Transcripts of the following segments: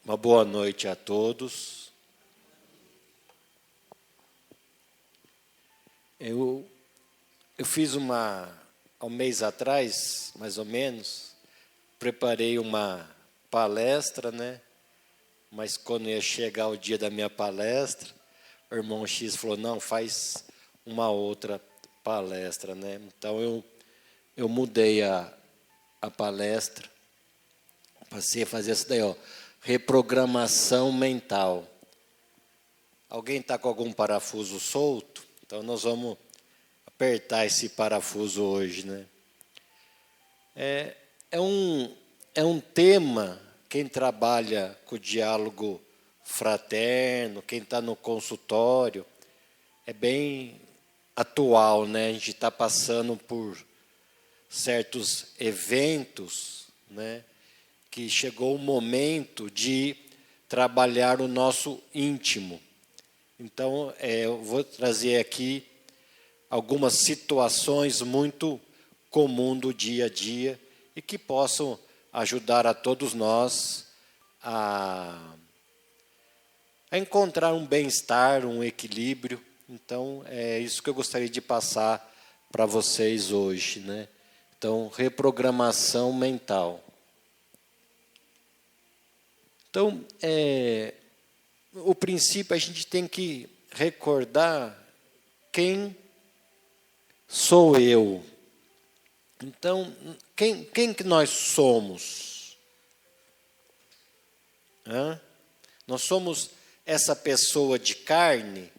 Uma boa noite a todos. Eu fiz há um mês atrás, mais ou menos, preparei uma palestra, né? Mas quando ia chegar o dia da minha palestra, o irmão X falou, não, faz uma outra palestra, né? Então eu mudei a palestra, passei a fazer isso daí, ó, reprogramação mental. Alguém está com algum parafuso solto? Então nós vamos apertar esse parafuso hoje, né? É um tema, quem trabalha com o diálogo fraterno, quem está no consultório, é bem atual, né? A gente está passando por certos eventos, né? Que chegou o momento de trabalhar o nosso íntimo. Então, eu vou trazer aqui algumas situações muito comuns do dia a dia e que possam ajudar a todos nós a encontrar um bem-estar, um equilíbrio. Então, é isso que eu gostaria de passar para vocês hoje, né? Então, reprogramação mental. Então, o princípio, a gente tem que recordar quem sou eu. Então, quem que nós somos? Nós somos essa pessoa de carne?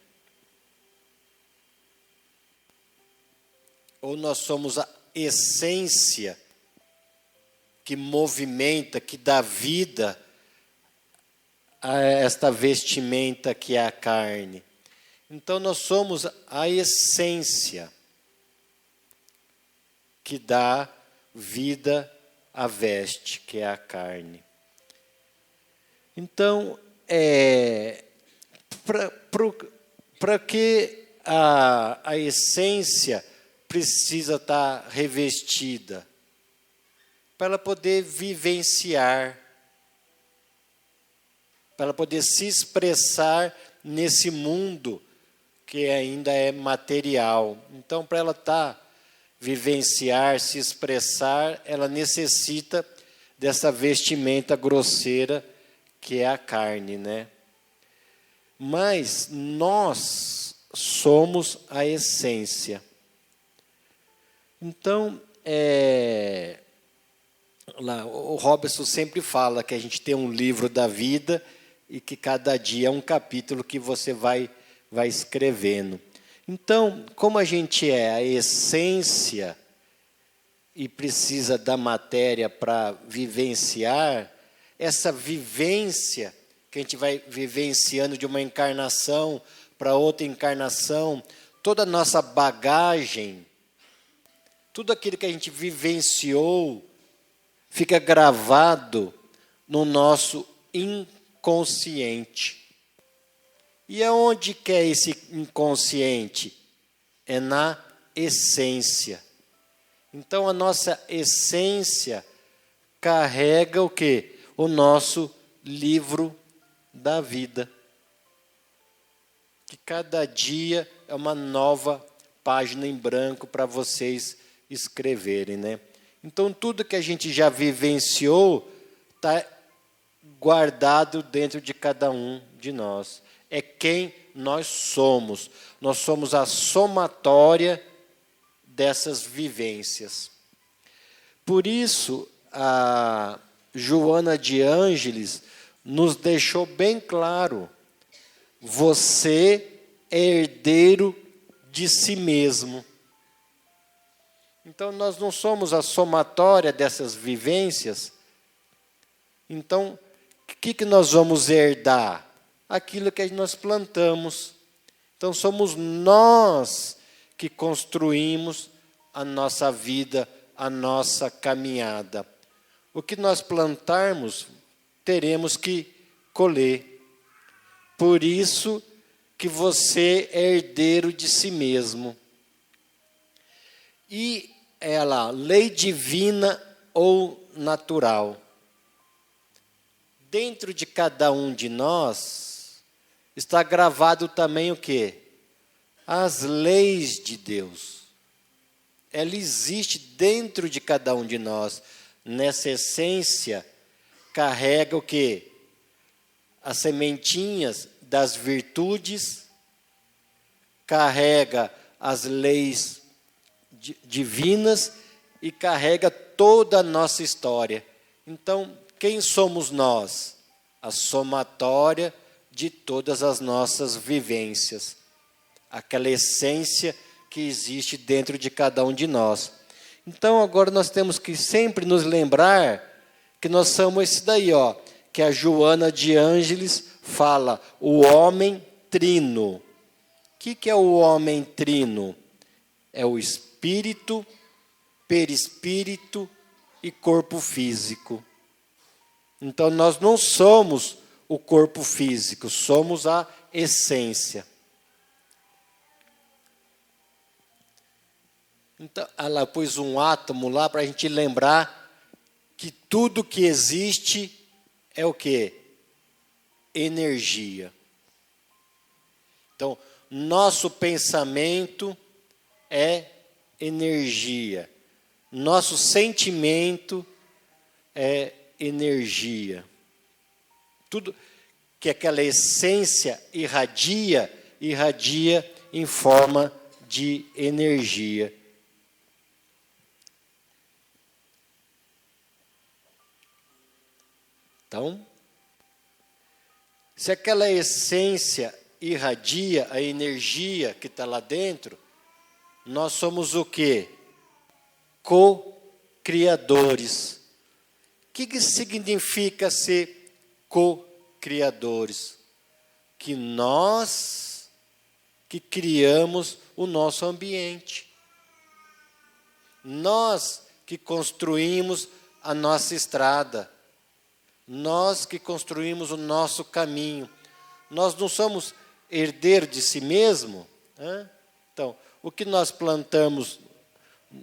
Ou nós somos a essência que movimenta, que dá vida a esta vestimenta que é a carne? Então, nós somos a essência que dá vida à veste, que é a carne. Então, para que a essência precisa estar revestida? Para ela poder vivenciar, para ela poder se expressar nesse mundo que ainda é material. Então, para ela vivenciar, se expressar, ela necessita dessa vestimenta grosseira que é a carne, né? Mas nós somos a essência. Então, o Robertson sempre fala que a gente tem um livro da vida e que cada dia é um capítulo que você vai escrevendo. Então, como a gente é a essência e precisa da matéria para vivenciar, essa vivência que a gente vai vivenciando de uma encarnação para outra encarnação, toda a nossa bagagem, tudo aquilo que a gente vivenciou, fica gravado no nosso inconsciente. E aonde que é esse inconsciente? É na essência. Então, a nossa essência carrega o quê? O nosso livro da vida. Que cada dia é uma nova página em branco para vocês escreverem, né? Então, tudo que a gente já vivenciou está guardado dentro de cada um de nós. É quem nós somos. Nós somos a somatória dessas vivências. Por isso, a Joana de Ângeles nos deixou bem claro: você é herdeiro de si mesmo. Então, nós não somos a somatória dessas vivências. Então, o que nós vamos herdar? Aquilo que nós plantamos. Então, somos nós que construímos a nossa vida, a nossa caminhada. O que nós plantarmos, teremos que colher. Por isso que você é herdeiro de si mesmo. E lei divina ou natural. dentro de cada um de nós está gravado também o quê? As leis de Deus. Ela existe dentro de cada um de nós. Nessa essência, carrega o quê? As sementinhas das virtudes, carrega as leis divinas e carrega toda a nossa história. Então, quem somos nós? A somatória de todas as nossas vivências. Aquela essência que existe dentro de cada um de nós. Então, agora nós temos que sempre nos lembrar que nós somos esse daí, ó, que a Joana de Ângeles fala, o homem trino. O que é o homem trino? É o espírito, perispírito e corpo físico. Então, nós não somos o corpo físico, somos a essência. Então, ela pôs um átomo lá para a gente lembrar que tudo que existe é o quê? Energia. Então, nosso pensamento é energia. Nosso sentimento é energia. Tudo que aquela essência irradia em forma de energia. Então, se aquela essência irradia a energia que está lá dentro, nós somos o quê? Co-criadores. O que significa ser co-criadores? Que nós que criamos o nosso ambiente. Nós que construímos a nossa estrada. Nós que construímos o nosso caminho. Nós não somos herdeiros de si mesmo. Né? Então, o que nós plantamos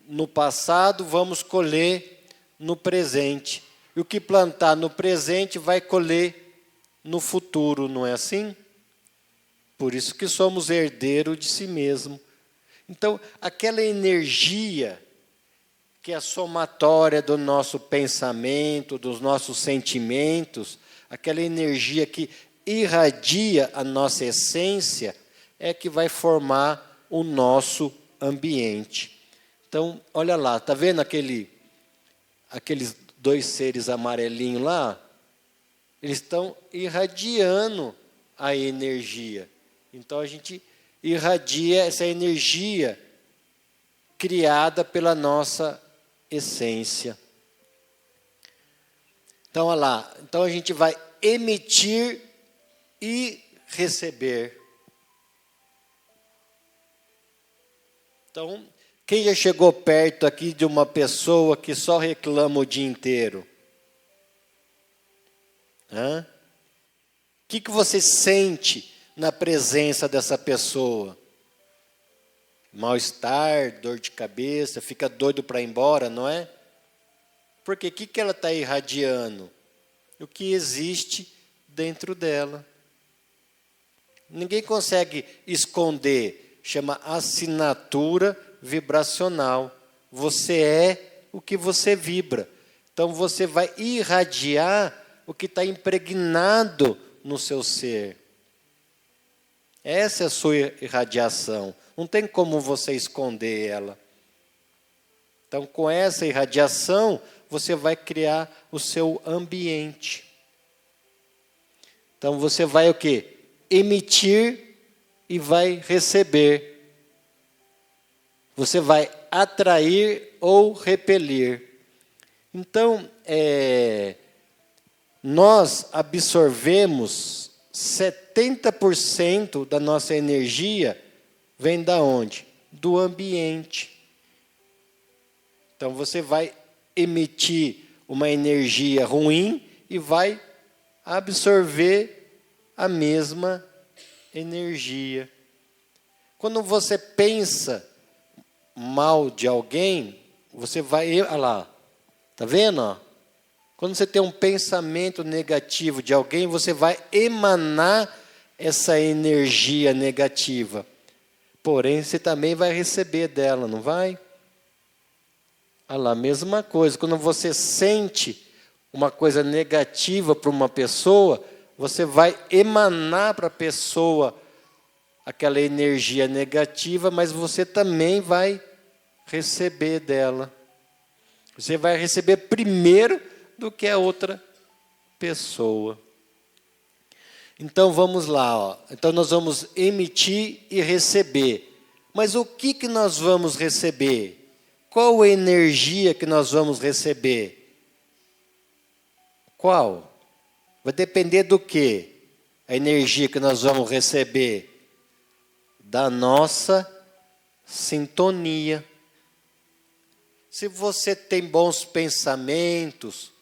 no passado, vamos colher no presente. E o que plantar no presente, vai colher no futuro, não é assim? Por isso que somos herdeiros de si mesmo. Então, aquela energia que é a somatória do nosso pensamento, dos nossos sentimentos, aquela energia que irradia a nossa essência, é que vai formar o nosso ambiente. Então, olha lá, está vendo aqueles dois seres amarelinhos lá? Eles estão irradiando a energia. Então, a gente irradia essa energia criada pela nossa essência. Então, olha lá. Então, a gente vai emitir e receber. Então, quem já chegou perto aqui de uma pessoa que só reclama o dia inteiro? O que você sente na presença dessa pessoa? Mal-estar, dor de cabeça, fica doido para ir embora, não é? Porque o que ela está irradiando? O que existe dentro dela. Ninguém consegue esconder, chama assinatura vibracional. Você é o que você vibra. Então você vai irradiar o que está impregnado no seu ser. Essa é a sua irradiação. Não tem como você esconder ela. Então, com essa irradiação, você vai criar o seu ambiente. Então, você vai o quê? Emitir e vai receber. Você vai atrair ou repelir. Então, nós absorvemos 70% da nossa energia vem da onde? Do ambiente. Então você vai emitir uma energia ruim e vai absorver a mesma energia. Quando você pensa mal de alguém, você vai, olha lá, tá vendo? Quando você tem um pensamento negativo de alguém, você vai emanar essa energia negativa. Porém, você também vai receber dela, não vai? Olha lá, mesma coisa. Quando você sente uma coisa negativa para uma pessoa, você vai emanar para a pessoa aquela energia negativa, mas você também vai receber dela. Você vai receber primeiro do que a outra pessoa. Então vamos lá, ó. Então nós vamos emitir e receber. Mas o que nós vamos receber? Qual a energia que nós vamos receber? Qual? Vai depender do quê? A energia que nós vamos receber? Da nossa sintonia. Se você tem bons pensamentos,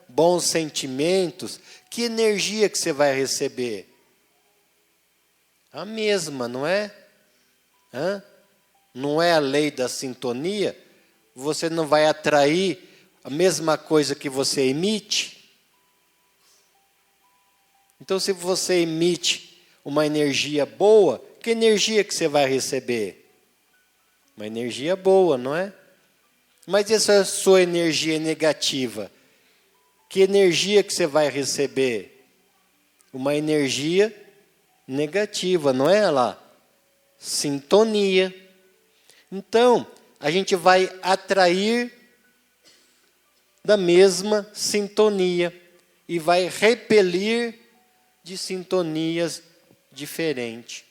bons sentimentos, que energia que você vai receber? A mesma, não é? Não é a lei da sintonia? Você não vai atrair a mesma coisa que você emite? Então, se você emite uma energia boa, que energia que você vai receber? Uma energia boa, não é? Mas essa sua energia negativa, que energia que você vai receber? Uma energia negativa, não é lá? Sintonia. Então, a gente vai atrair da mesma sintonia e vai repelir de sintonias diferentes.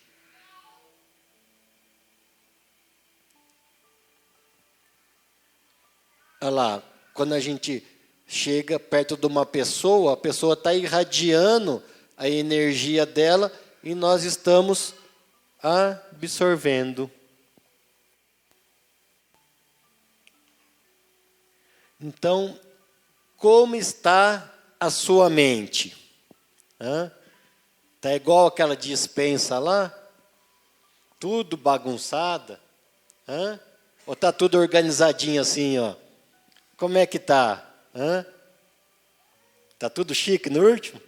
Olha lá, quando a gente chega perto de uma pessoa, a pessoa está irradiando a energia dela e nós estamos absorvendo. Então, como está a sua mente? Está igual aquela despensa lá? Tudo bagunçada? Ou está tudo organizadinho assim, ó? Como é que está? Está tudo chique no último?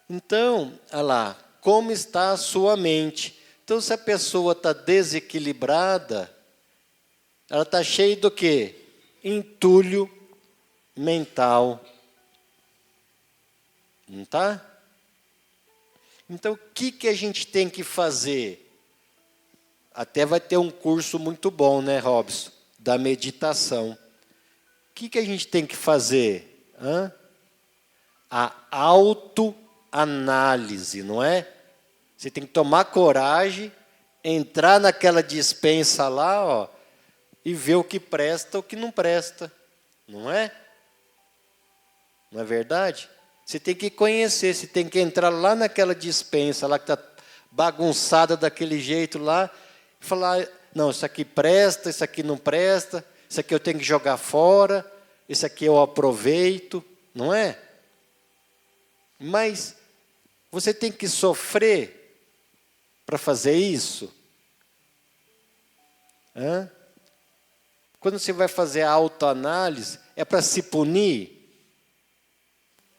Então, olha lá, como está a sua mente? Então, se a pessoa está desequilibrada, ela está cheia do quê? Entulho mental. Não está? Então, o que a gente tem que fazer? Até vai ter um curso muito bom, né, Robson? Da meditação. O que a gente tem que fazer? A autoanálise, não é? Você tem que tomar coragem, entrar naquela despensa lá, ó, e ver o que presta e o que não presta. Não é? Não é verdade? Você tem que conhecer, você tem que entrar lá naquela despensa, lá que está bagunçada daquele jeito lá, e falar, não, isso aqui presta, isso aqui não presta, isso aqui eu tenho que jogar fora, isso aqui eu aproveito, não é? Mas você tem que sofrer para fazer isso? Quando você vai fazer a autoanálise, é para se punir?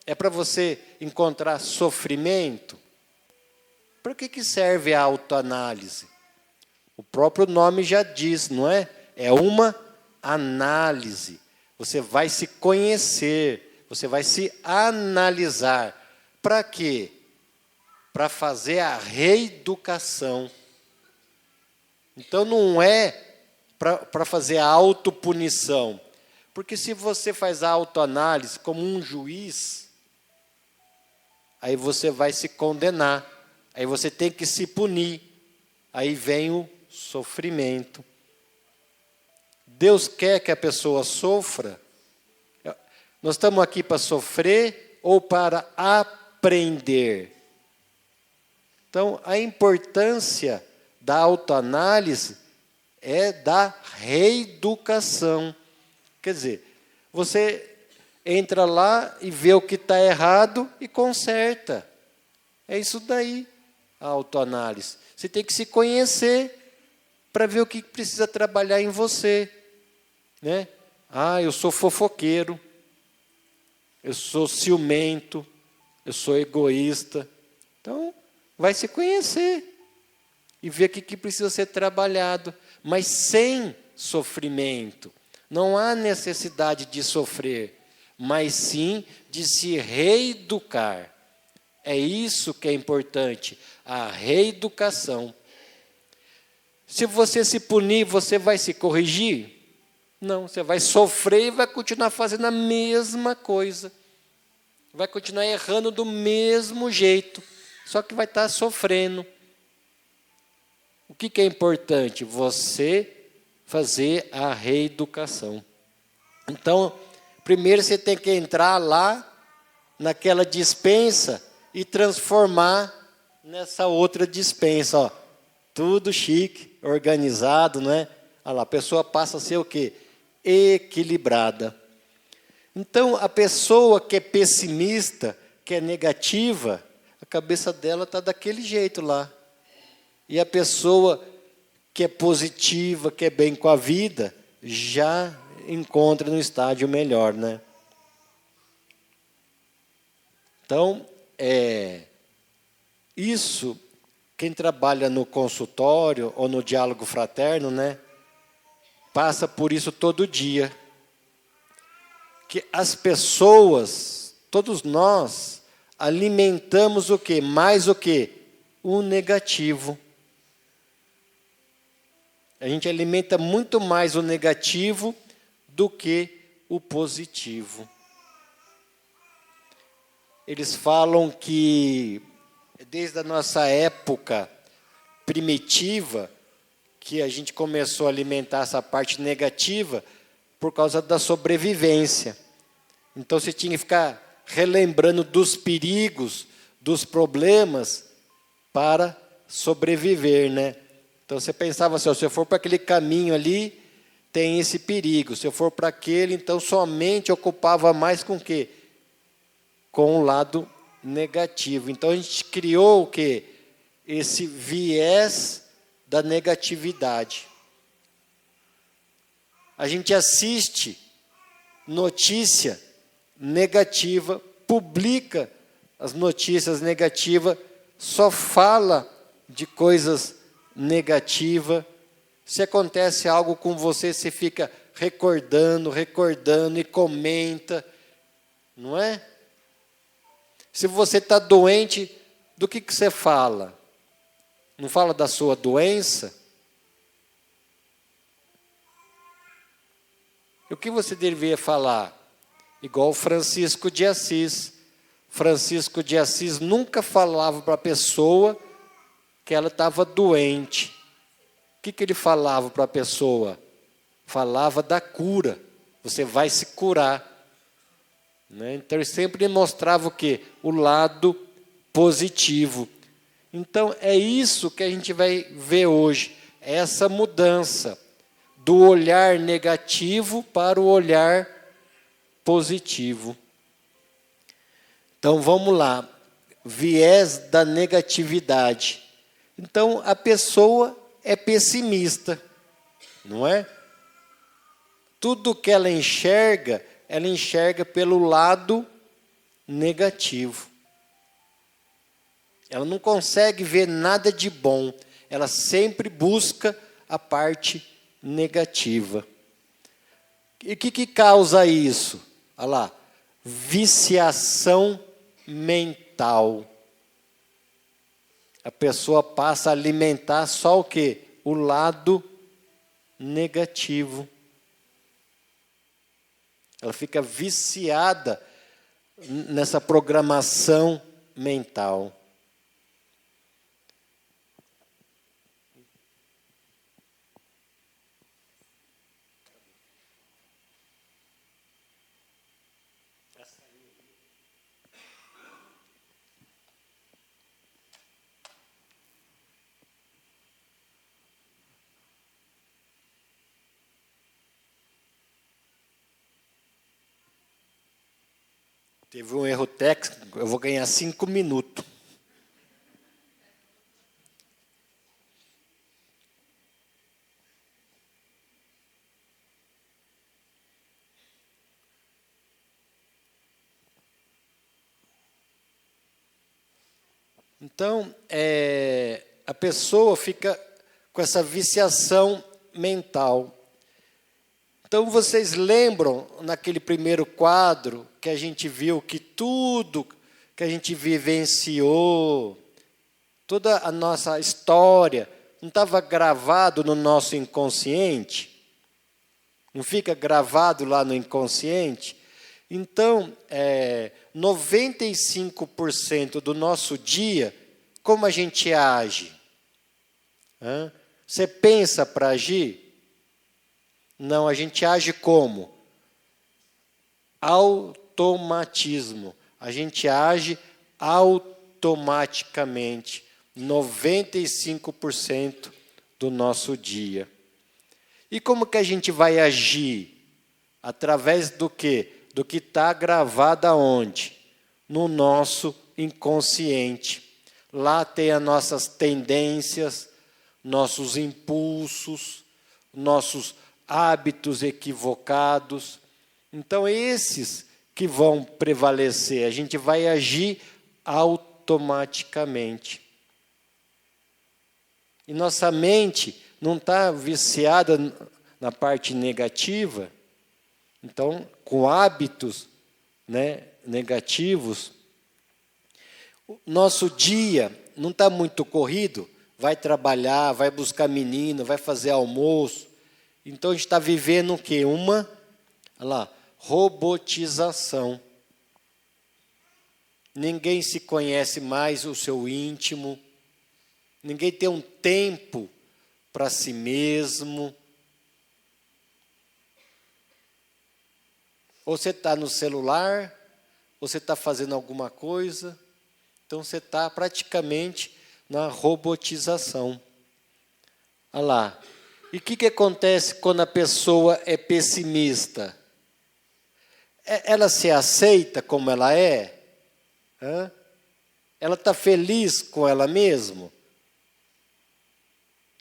É para você encontrar sofrimento? Para que serve a autoanálise? O próprio nome já diz, não é? É uma análise. Você vai se conhecer, você vai se analisar. Para quê? Para fazer a reeducação. Então não é para fazer a autopunição. Porque se você faz a autoanálise como um juiz, aí você vai se condenar. Aí você tem que se punir. Aí vem o sofrimento. Deus quer que a pessoa sofra? Nós estamos aqui para sofrer ou para aprender? Então, a importância da autoanálise é da reeducação. Quer dizer, você entra lá e vê o que está errado e conserta. É isso daí, a autoanálise. Você tem que se conhecer para ver o que precisa trabalhar em você, né? Ah, eu sou fofoqueiro, eu sou ciumento, eu sou egoísta. Então, vai se conhecer e ver o que precisa ser trabalhado, mas sem sofrimento. Não há necessidade de sofrer, mas sim de se reeducar. É isso que é importante, a reeducação. Se você se punir, você vai se corrigir? Não, você vai sofrer e vai continuar fazendo a mesma coisa. Vai continuar errando do mesmo jeito, só que vai estar sofrendo. O que é importante? Você fazer a reeducação. Então, primeiro você tem que entrar lá, naquela dispensa, e transformar nessa outra dispensa. Ó. Tudo chique, organizado, né? Olha lá, a pessoa passa a ser o quê? Equilibrada. Então, a pessoa que é pessimista, que é negativa, a cabeça dela está daquele jeito lá. E a pessoa que é positiva, que é bem com a vida, já encontra no estágio melhor, né? Então, isso, quem trabalha no consultório ou no diálogo fraterno, né, passa por isso todo dia. Que as pessoas, todos nós, alimentamos o quê? Mais o quê? O negativo. A gente alimenta muito mais o negativo do que o positivo. Eles falam que, desde a nossa época primitiva, que a gente começou a alimentar essa parte negativa por causa da sobrevivência. Então, você tinha que ficar relembrando dos perigos, dos problemas, para sobreviver, né? Então, você pensava assim, se eu for para aquele caminho ali, tem esse perigo. Se eu for para aquele, então, somente ocupava mais com o quê? Com o lado negativo. Então, a gente criou o quê? Esse viés da negatividade. A gente assiste notícia negativa, publica as notícias negativas, só fala de coisas negativas. Se acontece algo com você, você fica recordando e comenta, não é? Se você está doente, do que você fala? Não fala da sua doença? E o que você deveria falar? Igual Francisco de Assis. Francisco de Assis nunca falava para a pessoa que ela estava doente. O que ele falava para a pessoa? Falava da cura. Você vai se curar. Né? Então, ele sempre mostrava o quê? O lado positivo. Então, é isso que a gente vai ver hoje. Essa mudança do olhar negativo para o olhar positivo. Então, vamos lá. Viés da negatividade. Então, a pessoa é pessimista, não é? Tudo que ela enxerga pelo lado negativo. Ela não consegue ver nada de bom. Ela sempre busca a parte negativa. E o que causa isso? Olha lá. Viciação mental. A pessoa passa a alimentar só o quê? O lado negativo. Ela fica viciada nessa programação mental. Teve um erro técnico, eu vou ganhar 5 minutos. Então, a pessoa fica com essa viciação mental. Então, vocês lembram, naquele primeiro quadro, que a gente viu que tudo que a gente vivenciou, toda a nossa história, não estava gravado no nosso inconsciente? Não fica gravado lá no inconsciente? Então, 95% do nosso dia, como a gente age? Você pensa para agir? Não, a gente age como? Automatismo. A gente age automaticamente, 95% do nosso dia. E como que a gente vai agir? Através do quê? Do que está gravado aonde? No nosso inconsciente. Lá tem as nossas tendências, nossos impulsos, nossos hábitos equivocados. Então, esses que vão prevalecer. A gente vai agir automaticamente. E nossa mente não está viciada na parte negativa. Então, com hábitos, negativos, nosso dia não está muito corrido, vai trabalhar, vai buscar menino, vai fazer almoço. Então, a gente está vivendo o quê? Olha lá, robotização. Ninguém se conhece mais o seu íntimo, ninguém tem um tempo para si mesmo. Ou você está no celular, ou você está fazendo alguma coisa, então você está praticamente na robotização. Olha lá. E o que acontece quando a pessoa é pessimista? Ela se aceita como ela é? Ela está feliz com ela mesma? O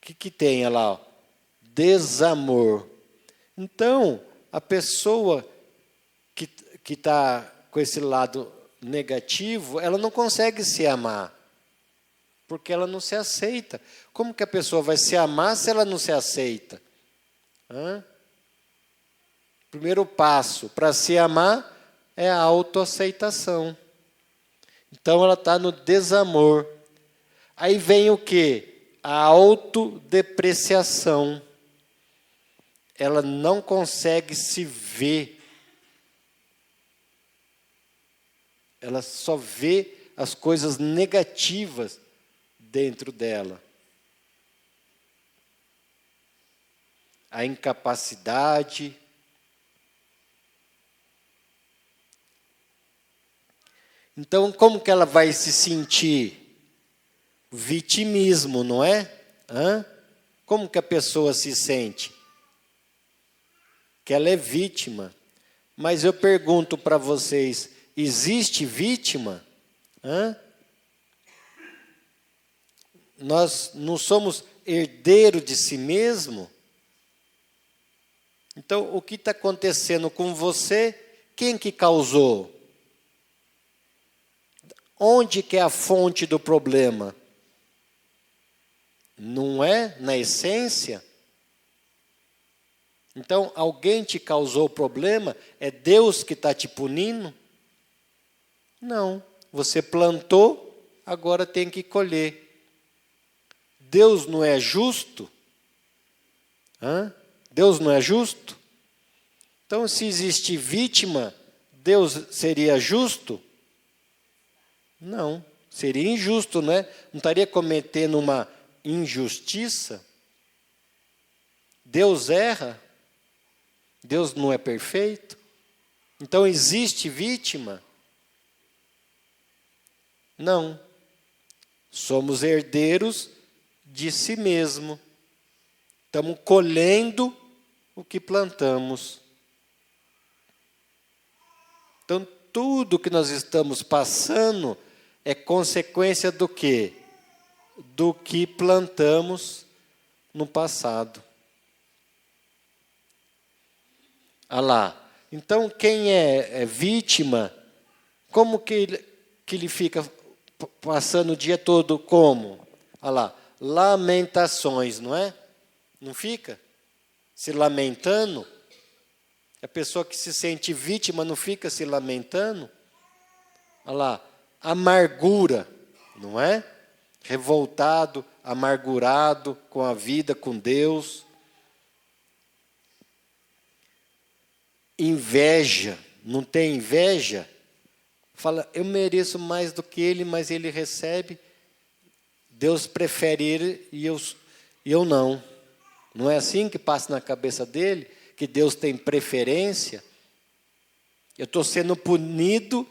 que tem lá? Desamor. Então, a pessoa que está com esse lado negativo, ela não consegue se amar, porque ela não se aceita. Como que a pessoa vai se amar se ela não se aceita? Primeiro passo para se amar é a autoaceitação. Então, ela está no desamor. Aí vem o quê? A autodepreciação. Ela não consegue se ver. Ela só vê as coisas negativas dentro dela. A incapacidade. Então, como que ela vai se sentir? Vitimismo, não é? Como que a pessoa se sente? Que ela é vítima. Mas eu pergunto para vocês, existe vítima? Nós não somos herdeiros de si mesmo? Então, o que está acontecendo com você? Quem que causou? Onde que é a fonte do problema? Não é na essência? Então, alguém te causou o problema? É Deus que está te punindo? Não. Você plantou, agora tem que colher. Deus não é justo? Deus não é justo? Então, se existe vítima, Deus seria justo? Não. Seria injusto, né? Não estaria cometendo uma injustiça? Deus erra? Deus não é perfeito? Então, existe vítima? Não. Somos herdeiros de si mesmo. Estamos colhendo o que plantamos. Então, tudo que nós estamos passando é consequência do quê? Do que plantamos no passado. Olha lá. Então, quem é vítima, como que ele fica passando o dia todo como? Olha lá, lamentações, não é? Não fica? Se lamentando. A pessoa que se sente vítima não fica se lamentando. Olha lá, amargura, não é? Revoltado, amargurado com a vida, com Deus. Inveja, não tem inveja? Fala, eu mereço mais do que ele, mas ele recebe. Deus prefere ele e eu não. Não é assim que passa na cabeça dele? Que Deus tem preferência? Eu estou sendo punido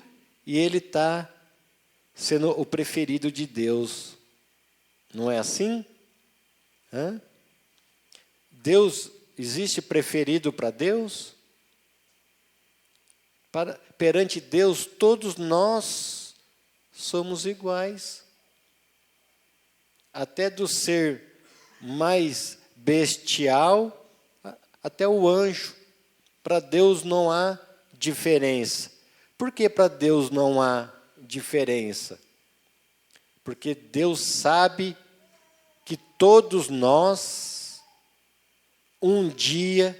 e ele está sendo o preferido de Deus. Não é assim? Hã? Deus, existe preferido para Deus? Perante Deus, todos nós somos iguais. Até do ser mais bestial até o anjo. Para Deus não há diferença. Por que para Deus não há diferença? Porque Deus sabe que todos nós, um dia,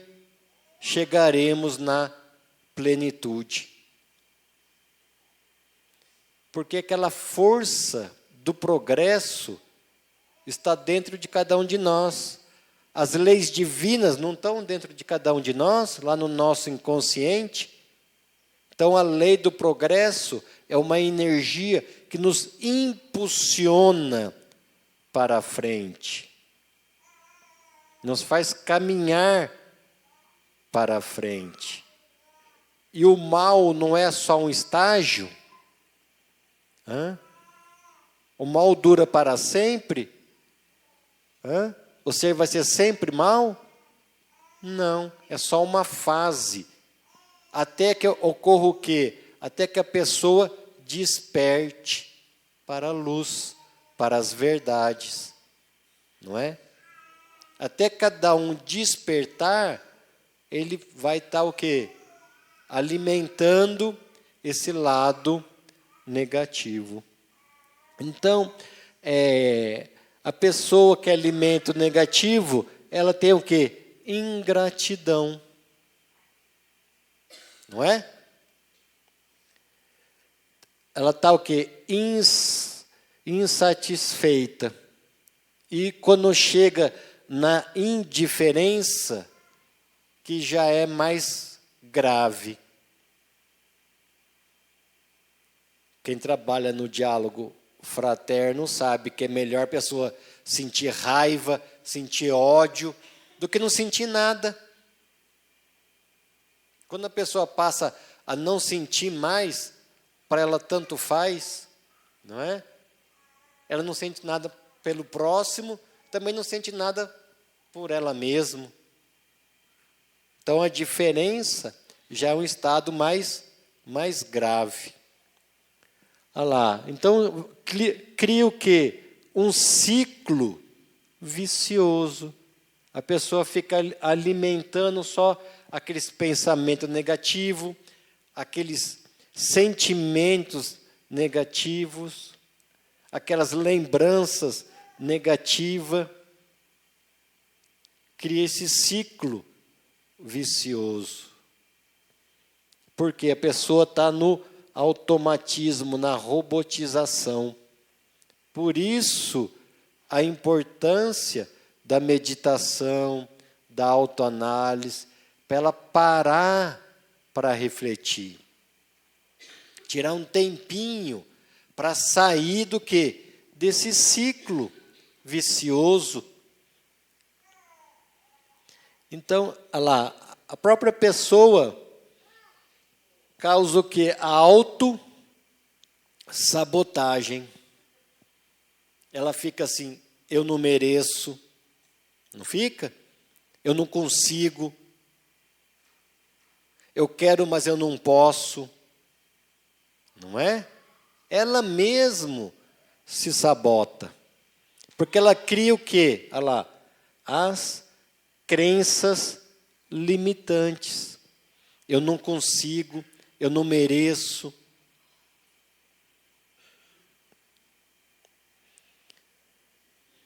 chegaremos na plenitude. Porque aquela força do progresso está dentro de cada um de nós. As leis divinas não estão dentro de cada um de nós, lá no nosso inconsciente. Então, a lei do progresso é uma energia que nos impulsiona para a frente. Nos faz caminhar para a frente. E o mal não é só um estágio? O mal dura para sempre? Você vai ser sempre mal? Não, é só uma fase. Até que ocorra o quê? Até que a pessoa desperte para a luz, para as verdades. Não é? Até cada um despertar, ele vai estar o quê? Alimentando esse lado negativo. Então, a pessoa que alimenta o negativo, ela tem o quê? Ingratidão. Não é? Ela está o quê? Insatisfeita. E quando chega na indiferença, que já é mais grave. Quem trabalha no diálogo fraterno sabe que é melhor a pessoa sentir raiva, sentir ódio, do que não sentir nada. Quando a pessoa passa a não sentir mais, para ela tanto faz, não é? Ela não sente nada pelo próximo, também não sente nada por ela mesma. Então a diferença já é um estado mais grave. Olha lá, então cria o quê? Um ciclo vicioso. A pessoa fica alimentando só aqueles pensamentos negativos, aqueles sentimentos negativos, aquelas lembranças negativas. Cria esse ciclo vicioso. Porque a pessoa está no automatismo, na robotização. Por isso, a importância da meditação, da autoanálise, para ela parar para refletir. Tirar um tempinho para sair do quê? Desse ciclo vicioso. Então, olha lá, a própria pessoa causa o quê? A autossabotagem. Ela fica assim, eu não mereço. Não fica? Eu não consigo. Eu quero, mas eu não posso. Não é? Ela mesmo se sabota. Porque ela cria o quê? Olha lá, as crenças limitantes. Eu não consigo, eu não mereço.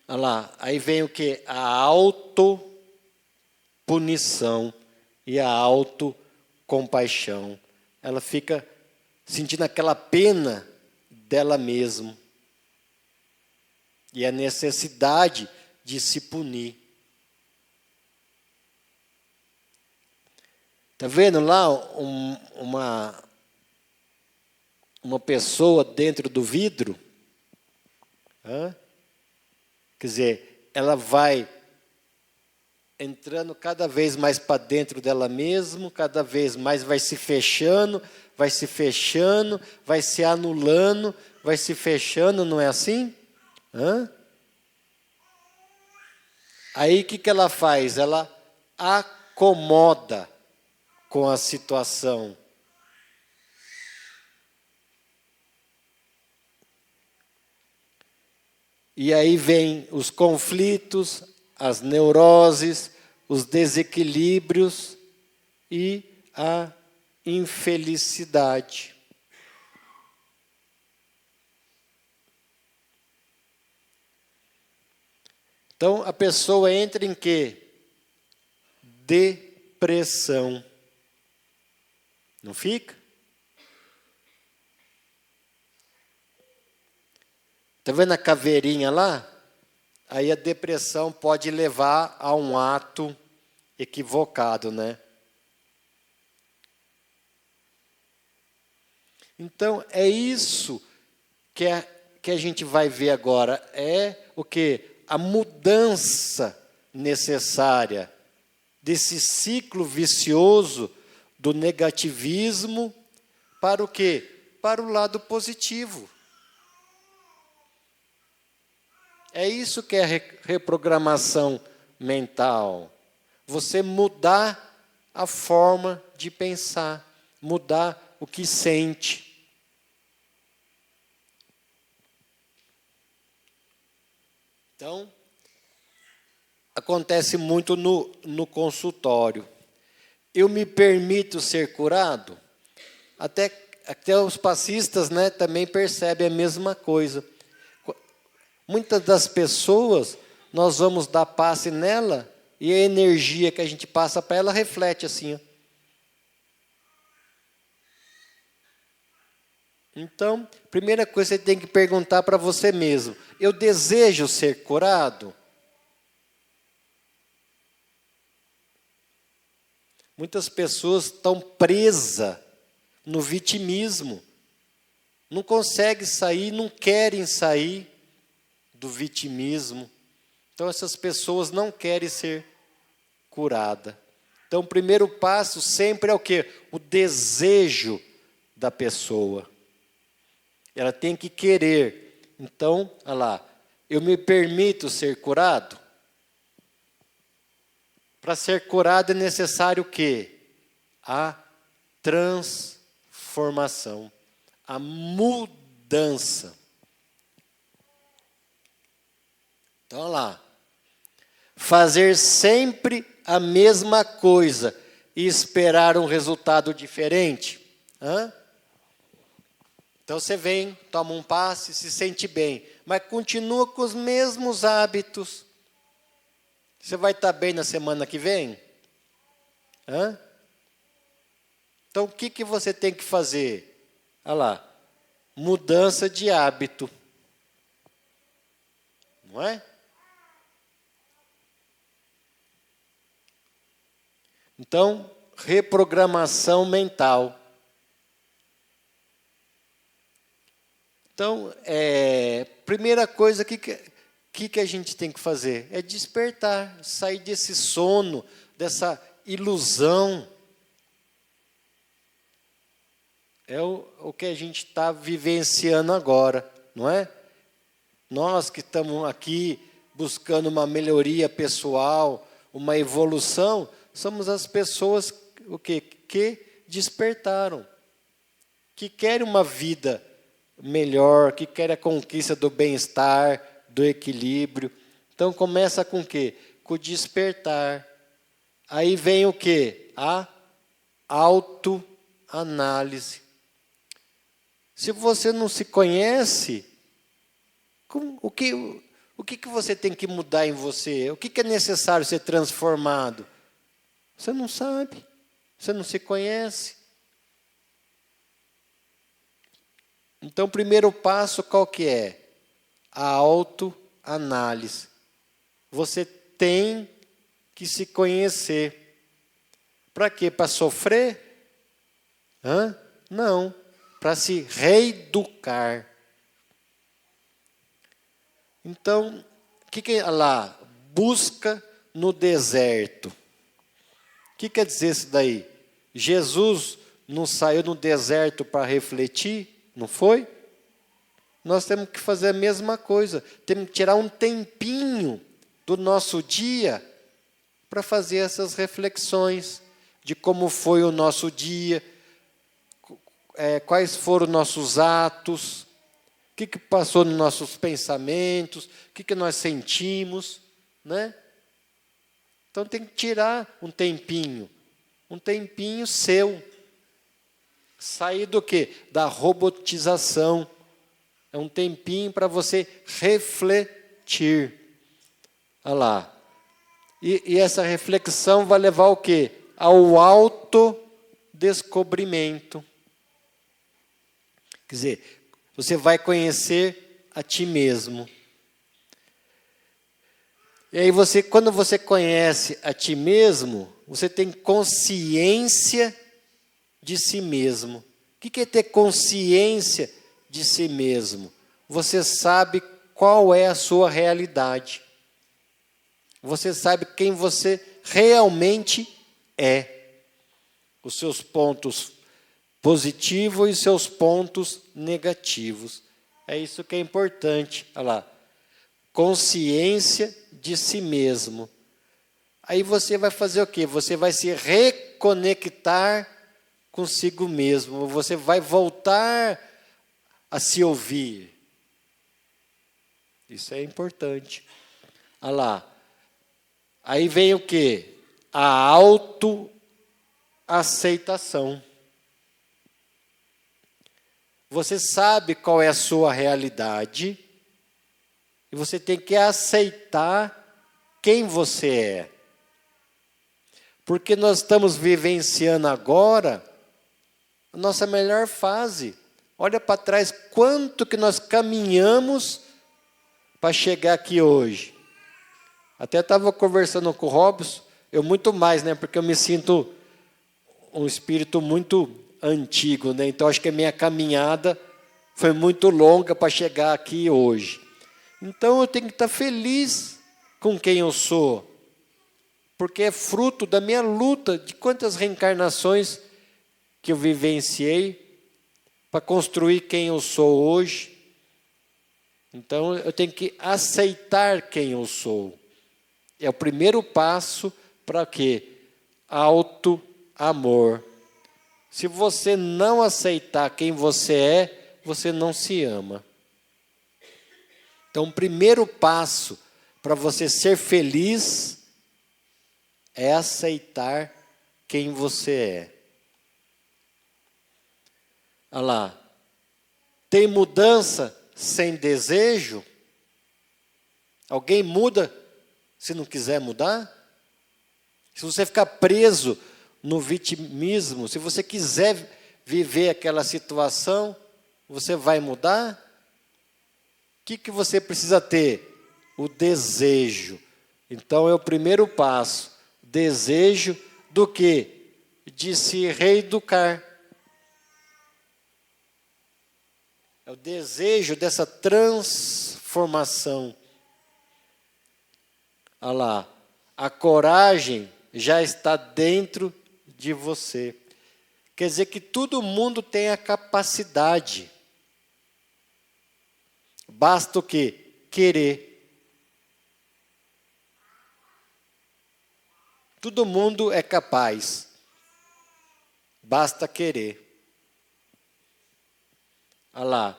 olha lá, aí vem o quê? A autopunição e a autocompaixão. Ela fica sentindo aquela pena dela mesma e a necessidade de se punir. Está vendo lá uma pessoa dentro do vidro? Quer dizer, ela vai entrando cada vez mais para dentro dela mesma, cada vez mais vai se fechando, vai se anulando, vai se fechando, não é assim? Aí o que ela faz? Ela acomoda com a situação. E aí vem os conflitos, as neuroses, os desequilíbrios e a infelicidade. Então, a pessoa entra em quê? Depressão. Não fica? Está vendo a caveirinha lá? Aí a depressão pode levar a um ato equivocado, né? Então, é isso que a gente vai ver agora. É o quê? A mudança necessária desse ciclo vicioso do negativismo para o quê? Para o lado positivo. É isso que é reprogramação mental. Você mudar a forma de pensar, mudar o que sente. Então, acontece muito no consultório. Eu me permito ser curado? Até os passistas, né, também percebem a mesma coisa. Muitas das pessoas, nós vamos dar passe nela e a energia que a gente passa para ela reflete assim. Ó. Então, primeira coisa que você tem que perguntar para você mesmo: eu desejo ser curado? Muitas pessoas estão presas no vitimismo. Não conseguem sair, não querem sair do vitimismo. Então, essas pessoas não querem ser curadas. Então, o primeiro passo sempre é o quê? O desejo da pessoa. Ela tem que querer. Então, olha lá, eu me permito ser curado? Para ser curado é necessário o quê? A transformação, a mudança. Então, olha lá. Fazer sempre a mesma coisa e esperar um resultado diferente. Então, você vem, toma um passe, se sente bem, mas continua com os mesmos hábitos. Você vai estar bem na semana que vem? Então, o que você tem que fazer? Olha lá. Mudança de hábito. Não é? Então, reprogramação mental. Então, primeira coisa que a gente tem que fazer? É despertar, sair desse sono, dessa ilusão. É o que a gente está vivenciando agora, não é? Nós que estamos aqui buscando uma melhoria pessoal, uma evolução, somos as pessoas que despertaram, que querem uma vida melhor, que querem a conquista do bem-estar, do equilíbrio. Então começa com o quê? Com o despertar. Aí vem o quê? A autoanálise. Se você não se conhece, o O que você tem que mudar em você? O que é necessário ser transformado? Você não sabe. Você não se conhece. Então, o primeiro passo qual que é? A autoanálise. Você tem que se conhecer. Para quê? Para sofrer? Não. Para se reeducar. Então, o que é lá? Busca no deserto. O que quer dizer isso daí? Jesus não saiu no deserto para refletir? Não foi? Nós temos que fazer a mesma coisa. Temos que tirar um tempinho do nosso dia para fazer essas reflexões de como foi o nosso dia, quais foram os nossos atos, o que passou nos nossos pensamentos, o que nós sentimos, né? Então tem que tirar um tempinho seu. Sair do quê? Da robotização. É um tempinho para você refletir. Olha lá. E essa reflexão vai levar ao quê? Ao autodescobrimento. Quer dizer, você vai conhecer a ti mesmo. E aí quando você conhece a ti mesmo, você tem consciência de si mesmo. O que é ter consciência de si mesmo? Você sabe qual é a sua realidade. Você sabe quem você realmente é. Os seus pontos positivos e seus pontos negativos. É isso que é importante. Olha lá. Consciência de si mesmo. Aí você vai fazer o quê? Você vai se reconectar consigo mesmo. Você vai voltar a se ouvir. Isso é importante. Olha lá. Aí vem o quê? A autoaceitação. Você sabe qual é a sua realidade e você tem que aceitar quem você é. Porque nós estamos vivenciando agora a nossa melhor fase. Olha para trás, quanto que nós caminhamos para chegar aqui hoje. Até estava conversando com o Robson, eu muito mais, né? Porque eu me sinto um espírito muito antigo, né? Então acho que a minha caminhada foi muito longa para chegar aqui hoje. Então eu tenho que estar feliz com quem eu sou, porque é fruto da minha luta, de quantas reencarnações que eu vivenciei para construir quem eu sou hoje. Então eu tenho que aceitar quem eu sou. É o primeiro passo para quê? Auto-amor. Se você não aceitar quem você é, você não se ama. Então, o primeiro passo para você ser feliz é aceitar quem você é. Olha lá. Tem mudança sem desejo? Alguém muda se não quiser mudar? Se você ficar preso no vitimismo, se você quiser viver aquela situação, você vai mudar? O que você precisa ter? O desejo. Então é o primeiro passo. Desejo do quê? De se reeducar. É o desejo dessa transformação. Olha lá. A coragem já está dentro de você. Quer dizer que todo mundo tem a capacidade. Basta o quê? Querer. Todo mundo é capaz. Basta querer. Olha lá.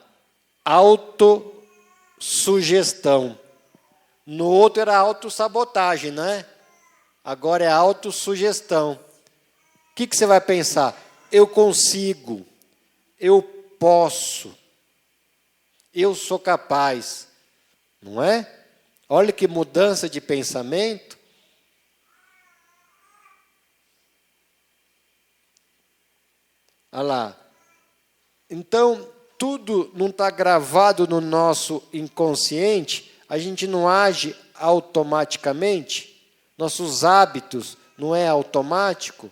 Autossugestão. No outro era autossabotagem, né? Agora é autossugestão. O que você vai pensar? Eu consigo. Eu posso. Eu sou capaz. Não é? Olha que mudança de pensamento. Olha lá. Então, tudo não está gravado no nosso inconsciente, a gente não age automaticamente, nossos hábitos não é automático.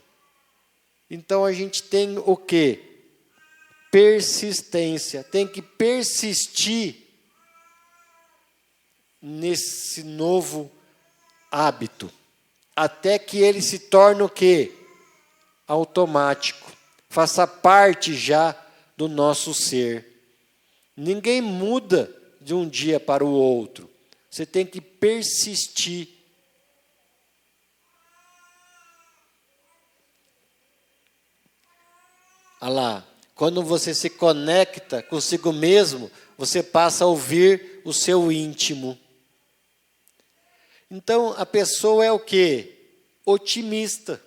Então, a gente tem o quê? Persistência, tem que persistir nesse novo hábito, até que ele se torne o quê? Automático, faça parte já do nosso ser. Ninguém muda de um dia para o outro, você tem que persistir. Olha lá, quando você se conecta consigo mesmo, você passa a ouvir o seu íntimo. Então, a pessoa é o quê? Otimista.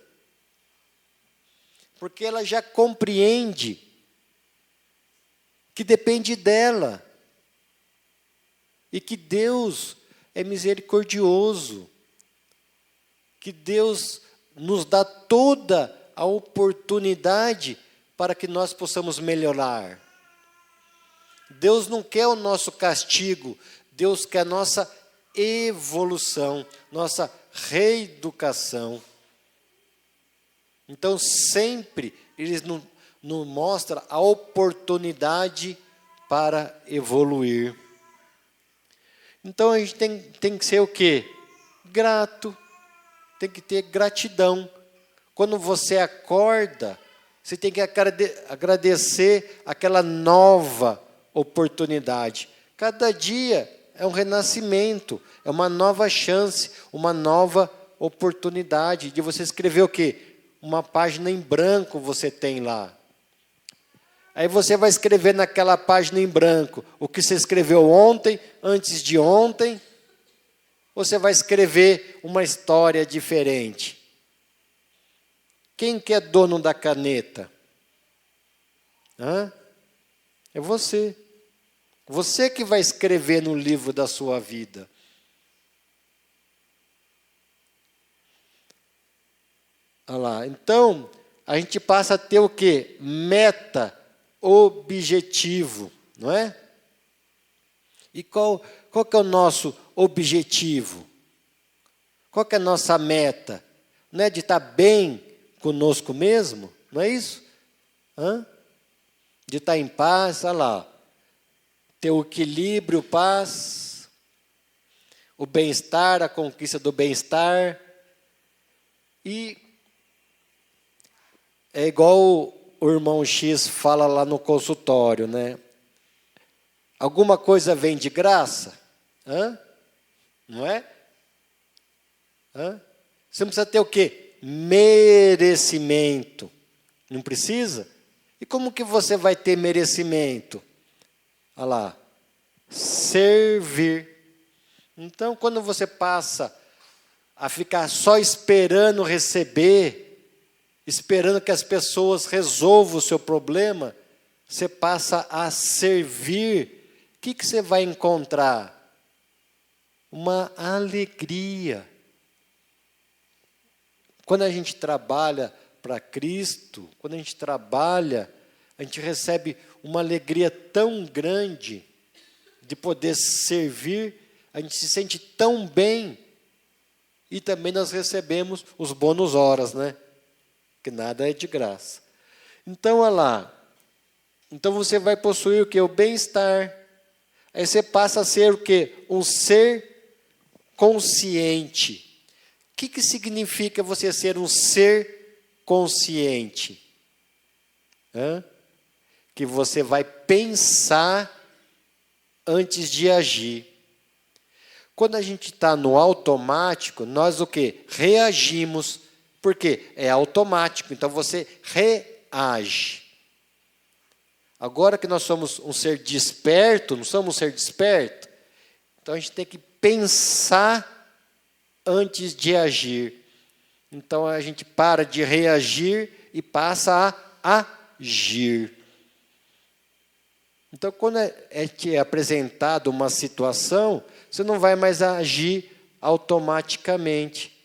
Porque ela já compreende que depende dela. E que Deus é misericordioso. Que Deus nos dá toda a oportunidade para que nós possamos melhorar. Deus não quer o nosso castigo, Deus quer a nossa evolução, nossa reeducação. Então, sempre Ele nos mostra a oportunidade para evoluir. Então, a gente tem que ser o quê? Grato, tem que ter gratidão. Quando você acorda, você tem que agradecer aquela nova oportunidade. Cada dia é um renascimento, é uma nova chance, uma nova oportunidade de você escrever o quê? Uma página em branco você tem lá. Aí você vai escrever naquela página em branco o que você escreveu ontem, antes de ontem. Você vai escrever uma história diferente. Quem que é dono da caneta? É você. Você que vai escrever no livro da sua vida. Olha lá. Então, a gente passa a ter o quê? Meta, objetivo, não é? E qual que é o nosso objetivo? Qual que é a nossa meta? Não é de estar bem conosco mesmo? Não é isso? De estar em paz, olha lá. Ter o equilíbrio, paz, o bem-estar, a conquista do bem-estar. E é igual o irmão X fala lá no consultório, né? Alguma coisa vem de graça? Não é? Você não precisa ter o quê? Merecimento. Não precisa? E como que você vai ter merecimento? Olha lá. Servir. Então, quando você passa a ficar só esperando receber, esperando que as pessoas resolvam o seu problema, você passa a servir. O que você vai encontrar? Uma alegria. Quando a gente trabalha para Cristo, quando a gente trabalha, a gente recebe uma alegria tão grande de poder servir, a gente se sente tão bem, e também nós recebemos os bônus horas, né? Que nada é de graça. Então, olha lá. Então você vai possuir o quê? O bem-estar. Aí você passa a ser o quê? Um ser consciente. O que significa você ser um ser consciente? Que você vai pensar antes de agir. Quando a gente está no automático, nós o quê? Reagimos. Por quê? É automático, então você reage. Agora que nós somos um ser desperto, não somos um ser desperto, então a gente tem que pensar antes de agir. Então a gente para de reagir e passa a agir. Então, quando te apresentado uma situação, você não vai mais agir automaticamente.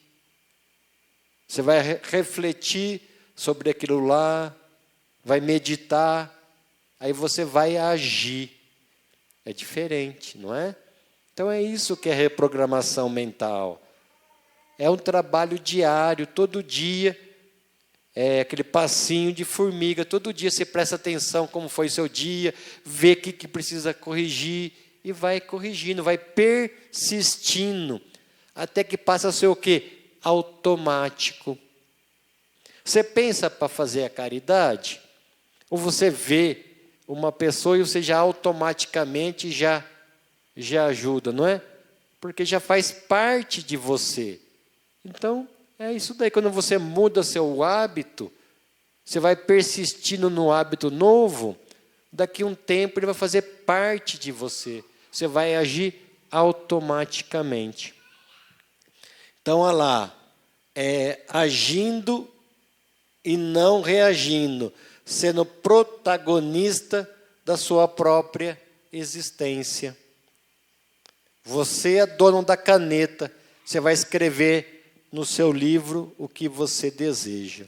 Você vai refletir sobre aquilo lá, vai meditar, aí você vai agir. É diferente, não é? Então é isso que é reprogramação mental. É um trabalho diário, todo dia, é aquele passinho de formiga, todo dia você presta atenção como foi seu dia, vê o que precisa corrigir e vai corrigindo, vai persistindo, até que passa a ser o quê? Automático. Você pensa para fazer a caridade, ou você vê uma pessoa e você já automaticamente já ajuda, não é? Porque já faz parte de você. Então, é isso daí. Quando você muda seu hábito, você vai persistindo no hábito novo, daqui a um tempo ele vai fazer parte de você. Você vai agir automaticamente. Então, olha lá, agindo e não reagindo, sendo protagonista da sua própria existência. Você é dono da caneta, você vai escrever no seu livro o que você deseja.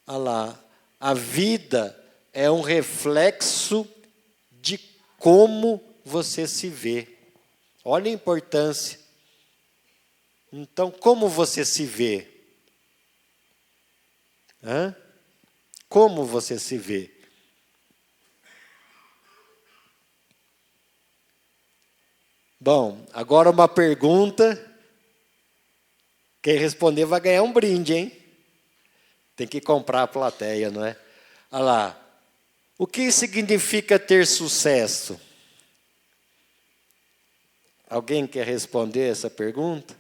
Olha lá, a vida é um reflexo de como você se vê. Olha a importância. Então, como você se vê? Como você se vê? Bom, agora uma pergunta. Quem responder vai ganhar um brinde, hein? Tem que comprar a plateia, não é? Olha lá. O que significa ter sucesso? Alguém quer responder essa pergunta?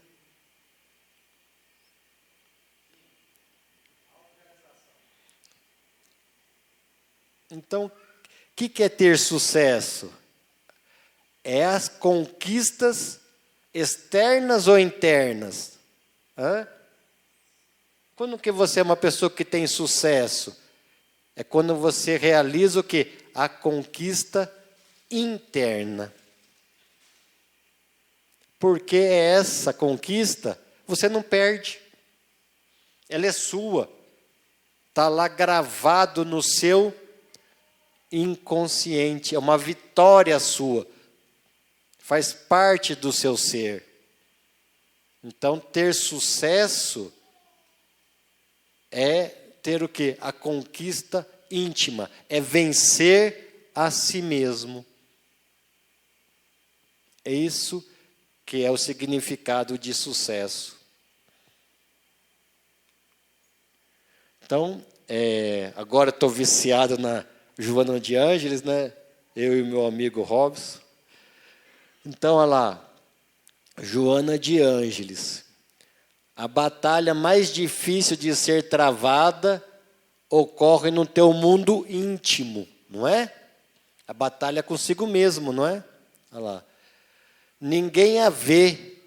Então, o que é ter sucesso? É as conquistas externas ou internas? Quando que você é uma pessoa que tem sucesso? É quando você realiza o quê? A conquista interna. Porque essa conquista, você não perde. Ela é sua. Está lá gravado no seu inconsciente. É uma vitória sua. Faz parte do seu ser. Então, ter sucesso é ter o quê? A conquista íntima. É vencer a si mesmo. É isso que é o significado de sucesso. Então, agora estou viciado na Joana de Ângeles, né? Eu e meu amigo Robson. Então, olha lá, Joana de Ângeles. A batalha mais difícil de ser travada ocorre no teu mundo íntimo, não é? A batalha consigo mesmo, não é? Olha lá. Ninguém a vê,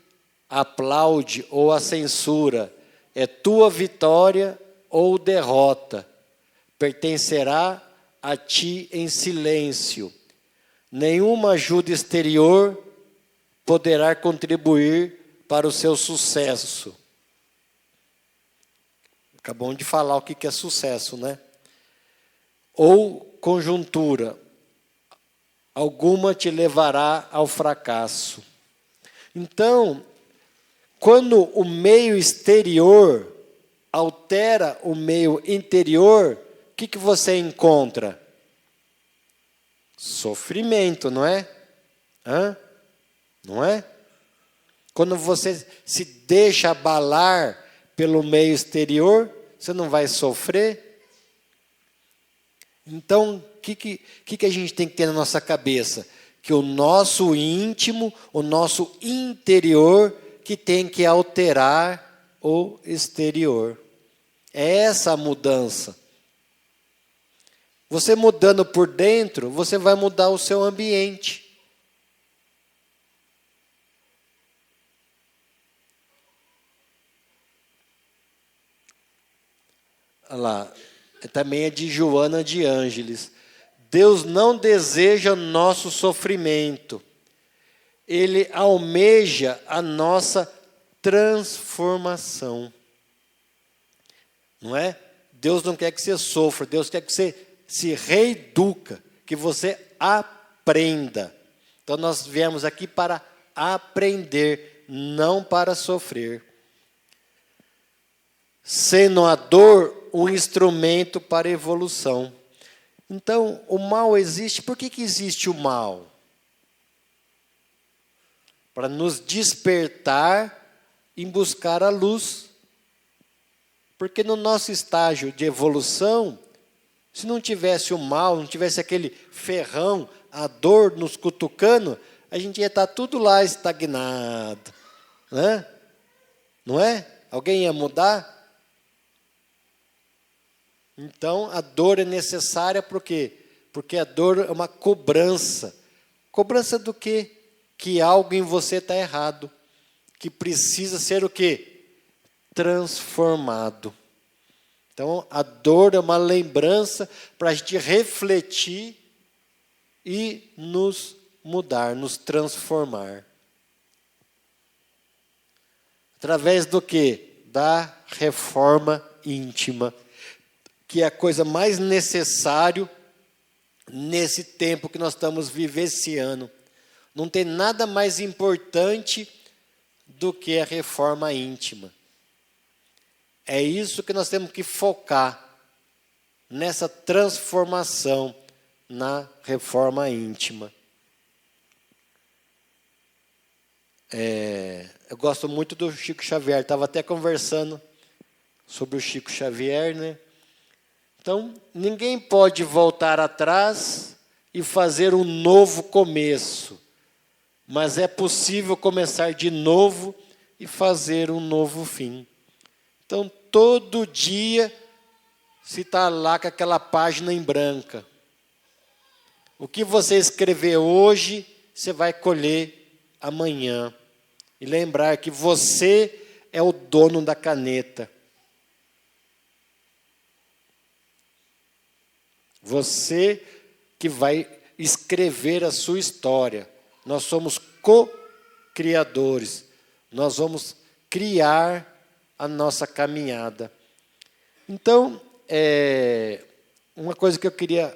aplaude ou a censura. É tua vitória ou derrota. Pertencerá a ti em silêncio. Nenhuma ajuda exterior poderá contribuir para o seu sucesso. Acabamos de falar o que é sucesso, né? Ou conjuntura. Alguma te levará ao fracasso. Então, quando o meio exterior altera o meio interior, o que você encontra? Sofrimento, não é? Não é? Quando você se deixa abalar pelo meio exterior, você não vai sofrer? Então, o que a gente tem que ter na nossa cabeça? Que o nosso íntimo, o nosso interior, que tem que alterar o exterior. É essa a mudança. Você mudando por dentro, você vai mudar o seu ambiente. Olha lá, também é de Joana de Ângeles. Deus não deseja nosso sofrimento. Ele almeja a nossa transformação. Não é? Deus não quer que você sofra, Deus quer que você se reeduca, que você aprenda. Então nós viemos aqui para aprender, não para sofrer. Sendo a dor um instrumento para evolução. Então, o mal existe. Por que existe o mal? Para nos despertar e buscar a luz. Porque no nosso estágio de evolução, se não tivesse o mal, não tivesse aquele ferrão, a dor nos cutucando, a gente ia estar tudo lá estagnado. Né? Não é? Alguém ia mudar? Então, a dor é necessária por quê? Porque a dor é uma cobrança. Cobrança do quê? Que algo em você está errado. Que precisa ser o quê? Transformado. Então, a dor é uma lembrança para a gente refletir e nos mudar, nos transformar. Através do quê? Da reforma íntima, que é a coisa mais necessária nesse tempo que nós estamos vivenciando. Não tem nada mais importante do que a reforma íntima. É isso que nós temos que focar, nessa transformação na reforma íntima. Eu gosto muito do Chico Xavier, estava até conversando sobre o Chico Xavier, né? Então, ninguém pode voltar atrás e fazer um novo começo, mas é possível começar de novo e fazer um novo fim. Então, todo dia, se está lá com aquela página em branca, o que você escrever hoje, você vai colher amanhã. E lembrar que você é o dono da caneta. Você que vai escrever a sua história. Nós somos co-criadores. Nós vamos criar a nossa caminhada. Então, uma coisa que eu queria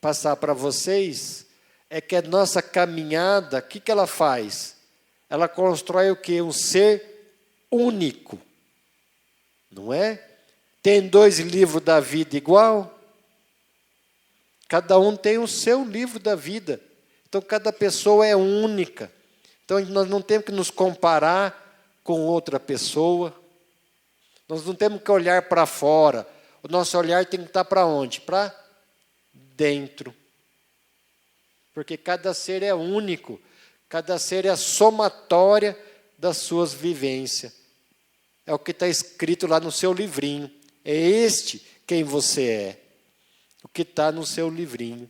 passar para vocês é que a nossa caminhada, o que ela faz? Ela constrói o quê? Um ser único. Não é? Tem 2 livros da vida igual? Cada um tem o seu livro da vida. Então, cada pessoa é única. Então, nós não temos que nos comparar com outra pessoa. Nós não temos que olhar para fora. O nosso olhar tem que estar para onde? Para dentro. Porque cada ser é único. Cada ser é a somatória das suas vivências. É o que está escrito lá no seu livrinho. É este quem você é. O que está no seu livrinho.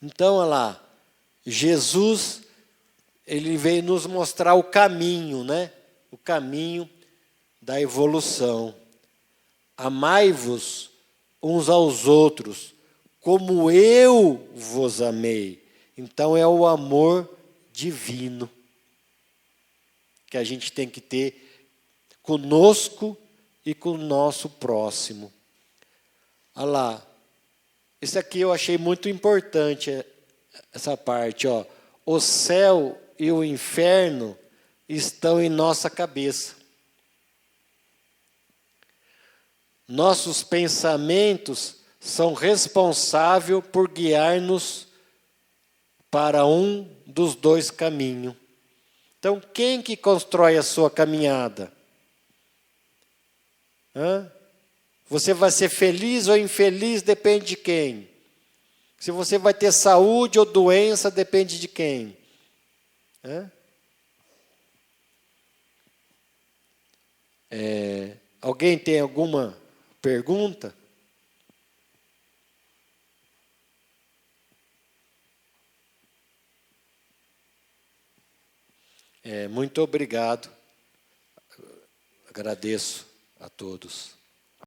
Então, olha lá. Jesus, ele veio nos mostrar o caminho, né? O caminho da evolução. Amai-vos uns aos outros, como eu vos amei. Então é o amor divino que a gente tem que ter conosco e com o nosso próximo. Olha lá, isso aqui eu achei muito importante, essa parte, ó. O céu e o inferno estão em nossa cabeça. Nossos pensamentos são responsáveis por guiar-nos para um dos 2 caminhos. Então, quem que constrói a sua caminhada? Você vai ser feliz ou infeliz, depende de quem? Se você vai ter saúde ou doença, depende de quem? Alguém tem alguma pergunta? Muito obrigado. Agradeço a todos.